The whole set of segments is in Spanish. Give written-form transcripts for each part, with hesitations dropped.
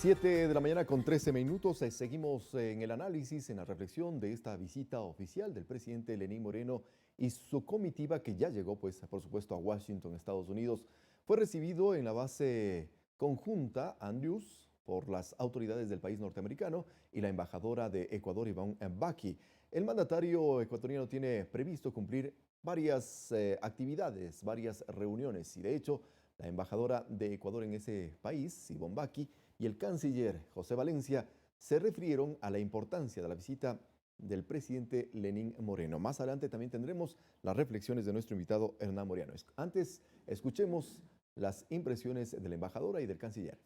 7 de la mañana con 13 minutos. Seguimos en el análisis, en la reflexión de esta visita oficial del presidente Lenín Moreno y su comitiva que ya llegó, pues, por supuesto, a Washington, Estados Unidos. Fue recibido en la base conjunta Andrews por las autoridades del país norteamericano y la embajadora de Ecuador, Yvonne Mbaki. El mandatario ecuatoriano tiene previsto cumplir varias actividades, varias reuniones y, de hecho, la embajadora de Ecuador en ese país, Yvonne Mbaki, y el canciller José Valencia se refirieron a la importancia de la visita del presidente Lenín Moreno. Más adelante también tendremos las reflexiones de nuestro invitado Hernán Moriano. Antes, escuchemos las impresiones de la embajadora y del canciller.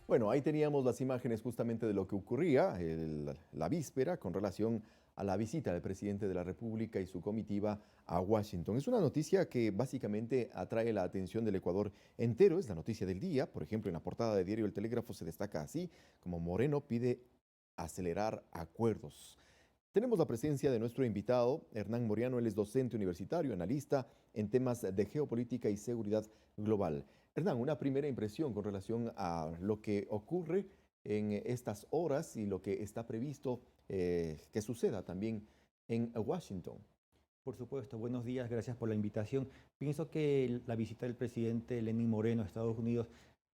Bueno, ahí teníamos las imágenes justamente de lo que ocurría la víspera con relación a la visita del presidente de la República y su comitiva a Washington. Es una noticia que básicamente atrae la atención del Ecuador entero, es la noticia del día. Por ejemplo, en la portada de diario El Telégrafo se destaca así, como Moreno pide acelerar acuerdos. Tenemos la presencia de nuestro invitado, Hernán Moriano. Él es docente universitario, analista en temas de geopolítica y seguridad global. Hernán, una primera impresión con relación a lo que ocurre en estas horas y lo que está previsto que suceda también en Washington. Por supuesto, buenos días, gracias por la invitación. Pienso que la visita del presidente Lenín Moreno a Estados Unidos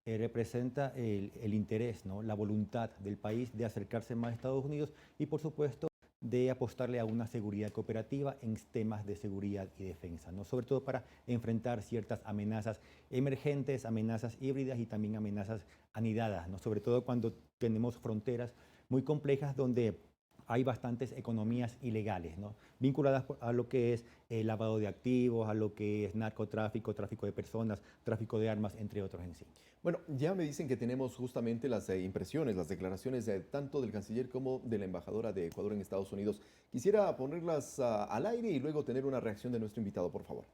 representa el interés, ¿no? La voluntad del país de acercarse más a Estados Unidos y, por supuesto, de apostarle a una seguridad cooperativa en temas de seguridad y defensa, ¿no? Sobre todo para enfrentar ciertas amenazas emergentes, amenazas híbridas y también amenazas anidadas, ¿no? Sobre todo cuando tenemos fronteras muy complejas donde hay bastantes economías ilegales, ¿no? Vinculadas a lo que es el lavado de activos, a lo que es narcotráfico, tráfico de personas, tráfico de armas, entre otros en sí. Bueno, ya me dicen que tenemos justamente las impresiones, las declaraciones tanto del canciller como de la embajadora de Ecuador en Estados Unidos. Quisiera ponerlas al aire y luego tener una reacción de nuestro invitado, por favor.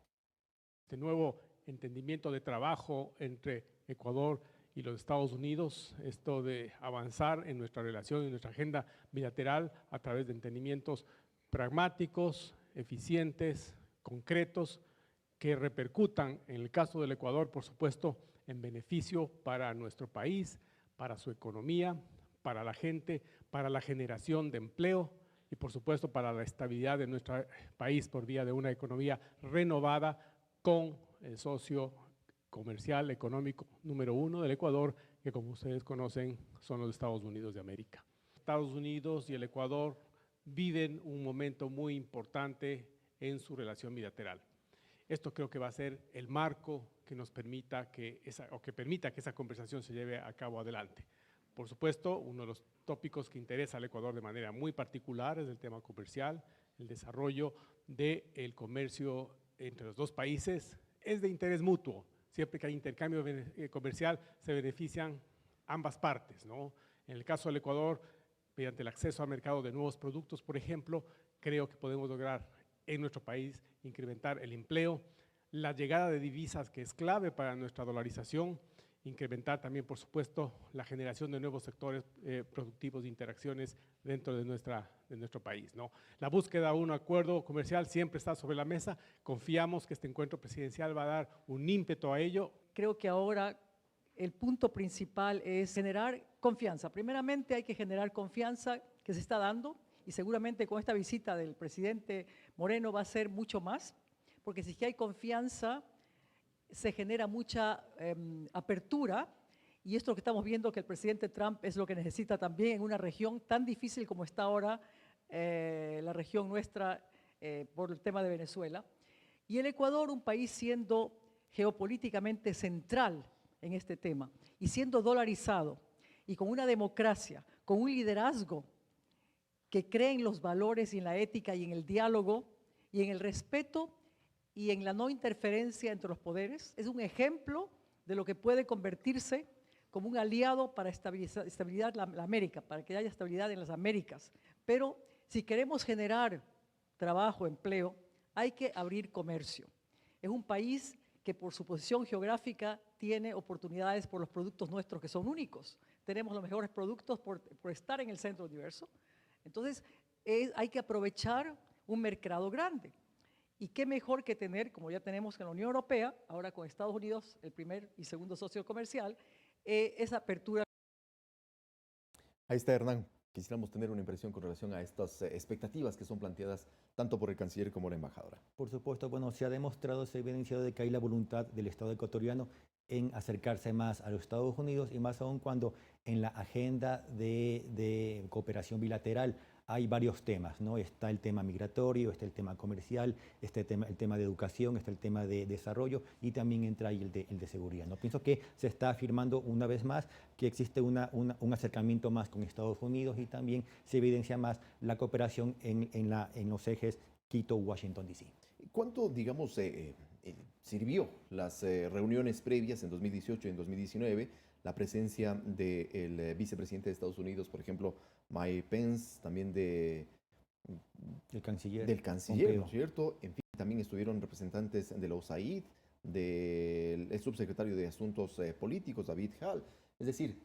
Este nuevo entendimiento de trabajo entre Ecuador y los Estados Unidos, esto de avanzar en nuestra relación, en nuestra agenda bilateral a través de entendimientos pragmáticos, eficientes, concretos, que repercutan, en el caso del Ecuador, por supuesto, en beneficio para nuestro país, para su economía, para la gente, para la generación de empleo y, por supuesto, para la estabilidad de nuestro país por vía de una economía renovada con el socio comercial, económico número 1 del Ecuador, que como ustedes conocen son los Estados Unidos de América. Estados Unidos y el Ecuador viven un momento muy importante en su relación bilateral. Esto creo que va a ser el marco que nos permita que esa conversación se lleve a cabo adelante. Por supuesto, uno de los tópicos que interesa al Ecuador de manera muy particular es el tema comercial, el desarrollo del comercio entre los dos países es de interés mutuo. Siempre que hay intercambio comercial se benefician ambas partes, ¿no? En el caso del Ecuador, mediante el acceso al mercado de nuevos productos, por ejemplo, creo que podemos lograr en nuestro país incrementar el empleo, la llegada de divisas que es clave para nuestra dolarización, incrementar también, por supuesto, la generación de nuevos sectores productivos de interacciones dentro de nuestro país, ¿no? La búsqueda de un acuerdo comercial siempre está sobre la mesa. Confiamos que este encuentro presidencial va a dar un ímpetu a ello. Creo que ahora el punto principal es generar confianza. Primeramente hay que generar confianza que se está dando y seguramente con esta visita del presidente Moreno va a ser mucho más, porque si hay confianza se genera mucha apertura y esto que estamos viendo que el presidente Trump es lo que necesita también en una región tan difícil como está ahora la región nuestra por el tema de Venezuela. Y el Ecuador, un país siendo geopolíticamente central en este tema y siendo dolarizado y con una democracia, con un liderazgo que cree en los valores y en la ética y en el diálogo y en el respeto y en la no interferencia entre los poderes, es un ejemplo de lo que puede convertirse como un aliado para estabilidad la América, para que haya estabilidad en las Américas. Pero si queremos generar trabajo, empleo, hay que abrir comercio. Es un país que por su posición geográfica tiene oportunidades por los productos nuestros que son únicos. Tenemos los mejores productos por estar en el centro del universo. Entonces, hay que aprovechar un mercado grande. Y qué mejor que tener, como ya tenemos en la Unión Europea, ahora con Estados Unidos, el primer y segundo socio comercial, esa apertura. Ahí está, Hernán. Quisiéramos tener una impresión con relación a estas expectativas que son planteadas tanto por el canciller como la embajadora. Por supuesto, bueno, se ha demostrado, se ha evidenciado de que hay la voluntad del Estado ecuatoriano en acercarse más a los Estados Unidos y más aún cuando en la agenda de cooperación bilateral hay varios temas, ¿no? Está el tema migratorio, está el tema comercial, está el tema de educación, está el tema de desarrollo y también entra ahí el de seguridad, ¿no? Pienso que se está afirmando una vez más que existe un acercamiento más con Estados Unidos y también se evidencia más la cooperación en los ejes Quito-Washington, D.C. ¿Cuánto, digamos, sirvió las reuniones previas en 2018 y en 2019? La presencia del vicepresidente de Estados Unidos, por ejemplo, Mike Pence, también El canciller. del canciller, Pompeo. ¿no es cierto? En fin, también estuvieron representantes de la USAID, del subsecretario de Asuntos Políticos, David Hall. Es decir,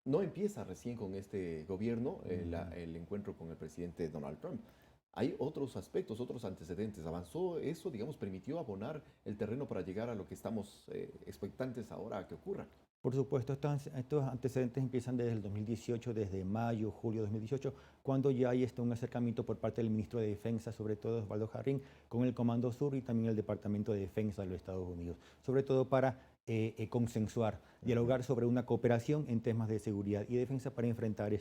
no empieza recién con este gobierno el encuentro con el presidente Donald Trump. Hay otros aspectos, otros antecedentes. ¿Avanzó eso, digamos, permitió abonar el terreno para llegar a lo que estamos expectantes ahora a que ocurra? Por supuesto, estos antecedentes empiezan desde el 2018, desde mayo, julio de 2018, cuando ya hay un acercamiento por parte del ministro de Defensa, sobre todo Osvaldo Jarrín, con el Comando Sur y también el Departamento de Defensa de los Estados Unidos, sobre todo para consensuar, dialogar sobre una cooperación en temas de seguridad y defensa para enfrentar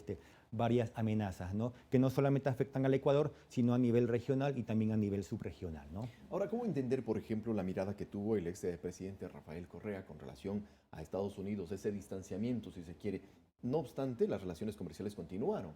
varias amenazas, ¿no? Que no solamente afectan al Ecuador, sino a nivel regional y también a nivel subregional, ¿no? Ahora, ¿cómo entender, por ejemplo, la mirada que tuvo el expresidente Rafael Correa con relación a Estados Unidos, ese distanciamiento, si se quiere? No obstante, las relaciones comerciales continuaron.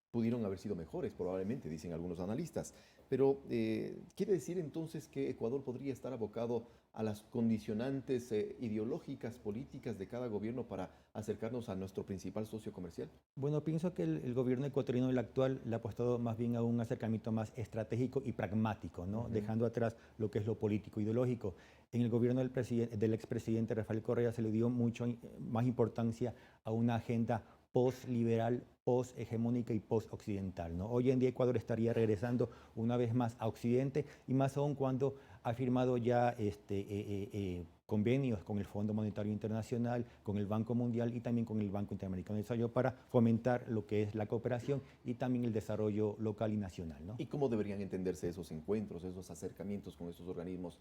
Pudieron haber sido mejores, probablemente, dicen algunos analistas. Pero, ¿quiere decir entonces que Ecuador podría estar abocado a las condicionantes ideológicas, políticas de cada gobierno para acercarnos a nuestro principal socio comercial? Bueno, pienso que el gobierno ecuatoriano, el actual, le ha apostado más bien a un acercamiento más estratégico y pragmático, ¿no? Dejando atrás lo que es lo político ideológico. En el gobierno del expresidente Rafael Correa se le dio mucho más importancia a una agenda post-liberal, post-hegemónica y post-occidental, ¿no? Hoy en día Ecuador estaría regresando una vez más a Occidente y más aún cuando ha firmado ya convenios con el Fondo Monetario Internacional, con el Banco Mundial y también con el Banco Interamericano de Desarrollo para fomentar lo que es la cooperación y también el desarrollo local y nacional, ¿no? ¿Y cómo deberían entenderse esos encuentros, esos acercamientos con estos organismos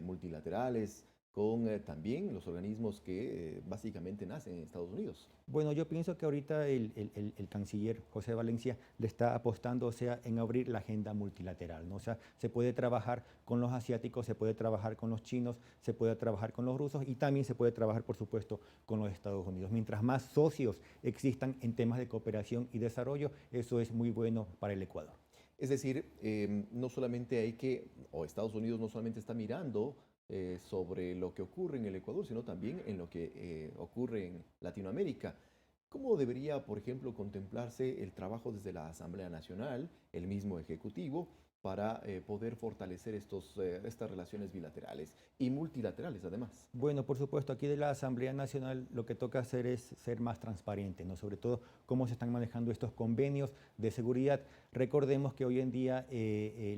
multilaterales, con también los organismos que básicamente nacen en Estados Unidos? Bueno, yo pienso que ahorita el canciller José Valencia le está apostando, o sea, en abrir la agenda multilateral, ¿no? O sea, se puede trabajar con los asiáticos, se puede trabajar con los chinos, se puede trabajar con los rusos y también se puede trabajar, por supuesto, con los Estados Unidos. Mientras más socios existan en temas de cooperación y desarrollo, eso es muy bueno para el Ecuador. Es decir, no solamente hay que, o Estados Unidos no solamente está mirando sobre lo que ocurre en el Ecuador, sino también en lo que ocurre en Latinoamérica. ¿Cómo debería, por ejemplo, contemplarse el trabajo desde la Asamblea Nacional, el mismo Ejecutivo, para poder fortalecer estas relaciones bilaterales y multilaterales además? Bueno, por supuesto, aquí de la Asamblea Nacional lo que toca hacer es ser más transparente, ¿no? Sobre todo cómo se están manejando estos convenios de seguridad. Recordemos que hoy en día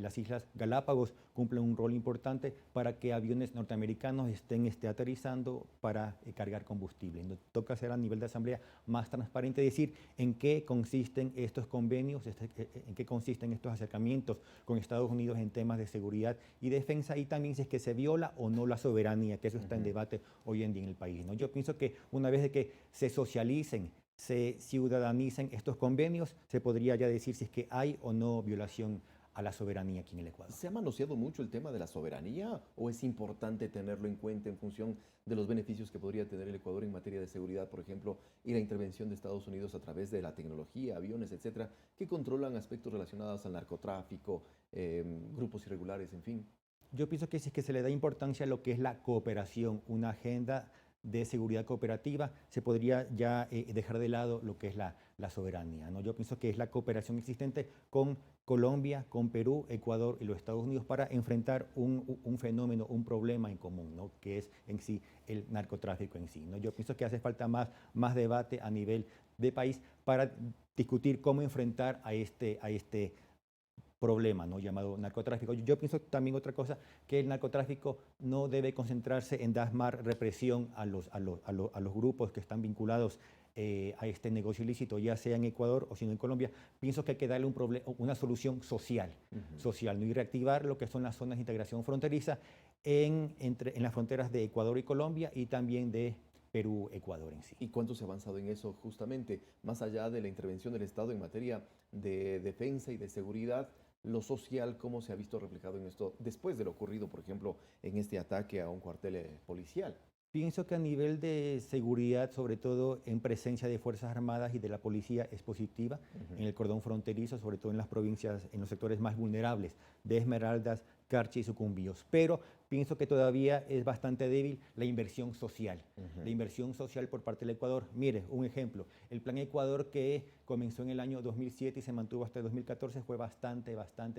las Islas Galápagos cumplen un rol importante para que aviones norteamericanos estén aterrizando para cargar combustible. Nos toca hacer a nivel de Asamblea más transparente, decir en qué consisten estos convenios, en qué consisten estos acercamientos con Estados Unidos en temas de seguridad y defensa y también si es que se viola o no la soberanía, que eso está en debate hoy en día en el país, ¿no? Yo pienso que una vez de que se socialicen, se ciudadanicen estos convenios, se podría ya decir si es que hay o no violación a la soberanía aquí en el Ecuador. ¿Se ha manoseado mucho el tema de la soberanía o es importante tenerlo en cuenta en función de los beneficios que podría tener el Ecuador en materia de seguridad, por ejemplo, y la intervención de Estados Unidos a través de la tecnología, aviones, etcétera, que controlan aspectos relacionados al narcotráfico, grupos irregulares, en fin? Yo pienso que si es que se le da importancia a lo que es la cooperación, una agenda de seguridad cooperativa, se podría ya dejar de lado lo que es la soberanía, ¿no? Yo pienso que es la cooperación existente con Colombia, con Perú, Ecuador y los Estados Unidos para enfrentar un fenómeno, un problema en común, ¿no? Que es en sí el narcotráfico en sí, ¿no? Yo pienso que hace falta más debate a nivel de país para discutir cómo enfrentar a este problema, ¿no? Llamado narcotráfico. Yo pienso también otra cosa, que el narcotráfico no debe concentrarse en dar más represión a los grupos que están vinculados a este negocio ilícito, ya sea en Ecuador o si no en Colombia. Pienso que hay que darle una solución social, ¿no? Y reactivar lo que son las zonas de integración fronteriza en las fronteras de Ecuador y Colombia y también de Perú, Ecuador en sí. ¿Y cuánto se ha avanzado en eso justamente? Más allá de la intervención del Estado en materia de defensa y de seguridad, lo social, ¿cómo se ha visto reflejado en esto después de lo ocurrido, por ejemplo, en este ataque a un cuartel policial? Pienso que a nivel de seguridad, sobre todo en presencia de Fuerzas Armadas y de la policía, es positiva en el cordón fronterizo, sobre todo en las provincias, en los sectores más vulnerables de Esmeraldas, Carchi y Sucumbíos. Pero pienso que todavía es bastante débil la inversión social. La inversión social por parte del Ecuador. Mire, un ejemplo, el Plan Ecuador que comenzó en el año 2007 y se mantuvo hasta el 2014 fue bastante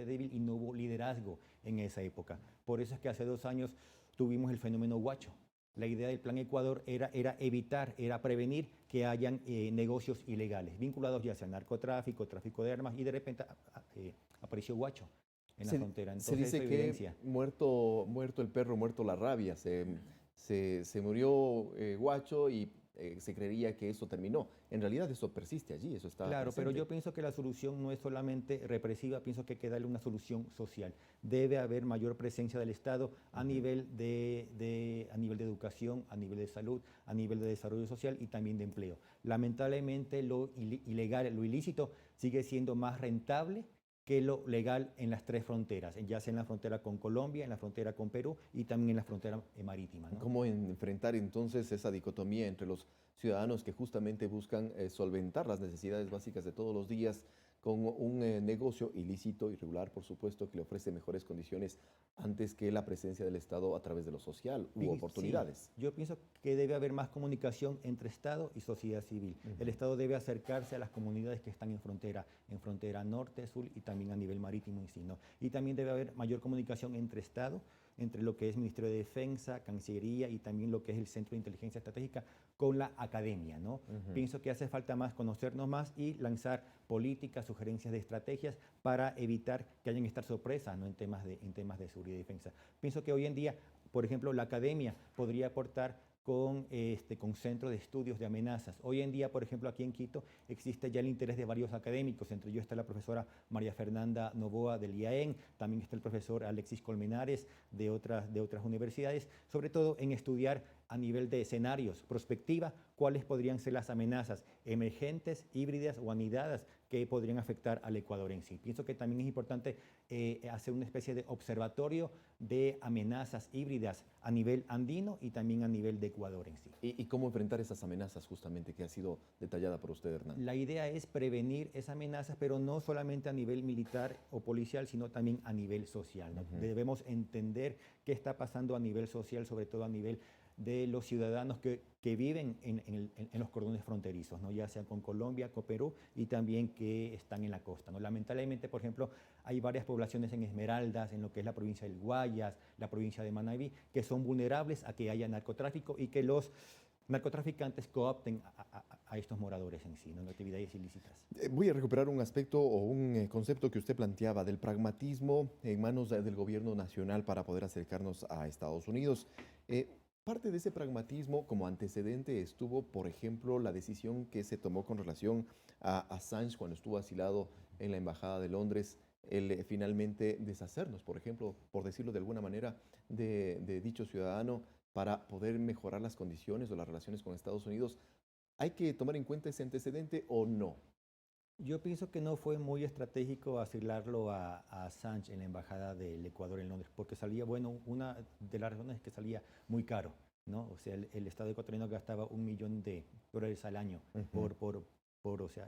débil y no hubo liderazgo en esa época. Por eso es que hace 2 años tuvimos el fenómeno Huacho. La idea del Plan Ecuador era evitar, era prevenir que hayan negocios ilegales, vinculados ya sea a narcotráfico, tráfico de armas, y de repente apareció Huacho en la frontera. Entonces, se dice que muerto el perro, muerto la rabia. Se murió Huacho y se creería que eso terminó. En realidad eso persiste allí, eso está Claro, presente. pero yo pienso que la solución no es solamente represiva, pienso que hay que darle una solución social. Debe haber mayor presencia del Estado a nivel de educación, a nivel de salud, a nivel de desarrollo social y también de empleo. Lamentablemente lo ilegal, lo ilícito sigue siendo más rentable que lo legal en las 3 fronteras, ya sea en la frontera con Colombia, en la frontera con Perú y también en la frontera marítima, ¿no? ¿Cómo enfrentar entonces esa dicotomía entre los ciudadanos que justamente buscan solventar las necesidades básicas de todos los días con un negocio ilícito, irregular, por supuesto, que le ofrece mejores condiciones antes que la presencia del Estado a través de lo social u oportunidades? Sí, yo pienso que debe haber más comunicación entre Estado y sociedad civil. El Estado debe acercarse a las comunidades que están en frontera norte, sur y también a nivel marítimo en sí, ¿no? Y también debe haber mayor comunicación entre Estado, entre lo que es Ministerio de Defensa, Cancillería y también lo que es el Centro de Inteligencia Estratégica con la academia, ¿no? Pienso que hace falta más conocernos más y lanzar políticas, sugerencias de estrategias para evitar que hayan estas sorpresas, ¿no? en temas de seguridad y defensa. Pienso que hoy en día, por ejemplo, la academia podría aportar con centros de estudios de amenazas. Hoy en día, por ejemplo, aquí en Quito existe ya el interés de varios académicos, entre ellos está la profesora María Fernanda Novoa del IAEN, también está el profesor Alexis Colmenares de otras universidades, sobre todo en estudiar a nivel de escenarios, prospectiva, cuáles podrían ser las amenazas emergentes, híbridas o anidadas que podrían afectar al Ecuador en sí. Pienso que también es importante hacer una especie de observatorio de amenazas híbridas a nivel andino y también a nivel de Ecuador en sí. ¿Y cómo enfrentar esas amenazas justamente que ha sido detallada por usted, Hernán? La idea es prevenir esas amenazas, pero no solamente a nivel militar o policial, sino también a nivel social, ¿no? Debemos entender qué está pasando a nivel social, sobre todo a nivel de los ciudadanos que viven en los cordones fronterizos, ¿no? Ya sea con Colombia, con Perú y también que están en la costa, ¿no? Lamentablemente, por ejemplo, hay varias poblaciones en Esmeraldas, en lo que es la provincia del Guayas, la provincia de Manabí, que son vulnerables a que haya narcotráfico y que los narcotraficantes coopten a estos moradores en sí, ¿no? En actividades ilícitas. Voy a recuperar un aspecto o un concepto que usted planteaba del pragmatismo en manos del gobierno nacional para poder acercarnos a Estados Unidos. Parte de ese pragmatismo como antecedente estuvo, por ejemplo, la decisión que se tomó con relación a Assange cuando estuvo asilado en la Embajada de Londres, el finalmente deshacernos, por ejemplo, por decirlo de alguna manera, de dicho ciudadano para poder mejorar las condiciones o las relaciones con Estados Unidos. ¿Hay que tomar en cuenta ese antecedente o no? Yo pienso que no fue muy estratégico asilarlo a Assange en la Embajada del Ecuador en Londres, porque salía, bueno, una de las razones es que salía muy caro, ¿no? O sea, el Estado ecuatoriano gastaba $1 millón al año por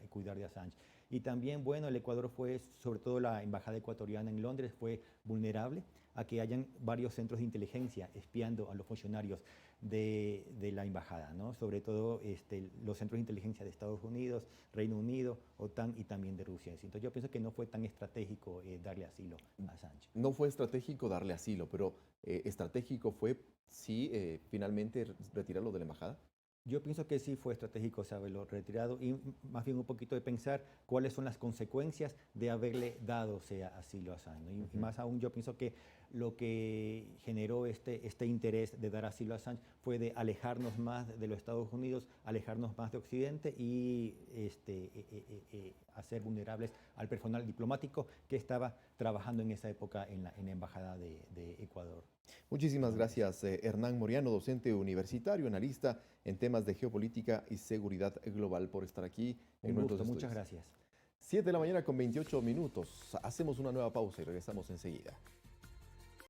cuidar de Assange. Y también, bueno, el Ecuador fue, sobre todo la embajada ecuatoriana en Londres, fue vulnerable a que hayan varios centros de inteligencia espiando a los funcionarios de la embajada, ¿no? Sobre todo los centros de inteligencia de Estados Unidos, Reino Unido, OTAN y también de Rusia. Entonces yo pienso que no fue tan estratégico darle asilo a Assange. No fue estratégico darle asilo, pero estratégico fue, sí, finalmente retirarlo de la embajada. Yo pienso que sí fue estratégico haberlo retirado y más bien un poquito de pensar cuáles son las consecuencias de haberle dado asilo a Assange, ¿no? Y más aún yo pienso que lo que generó este interés de dar asilo a Assange fue de alejarnos más de los Estados Unidos, alejarnos más de Occidente y hacer vulnerables al personal diplomático que estaba trabajando en esa época en la Embajada de Ecuador. Muchísimas gracias, Hernán Moriano, docente universitario, analista en temas de geopolítica y seguridad global, por estar aquí en nuestros estudios. Muchas gracias. 7 de la mañana con 28 minutos. Hacemos una nueva pausa y regresamos enseguida.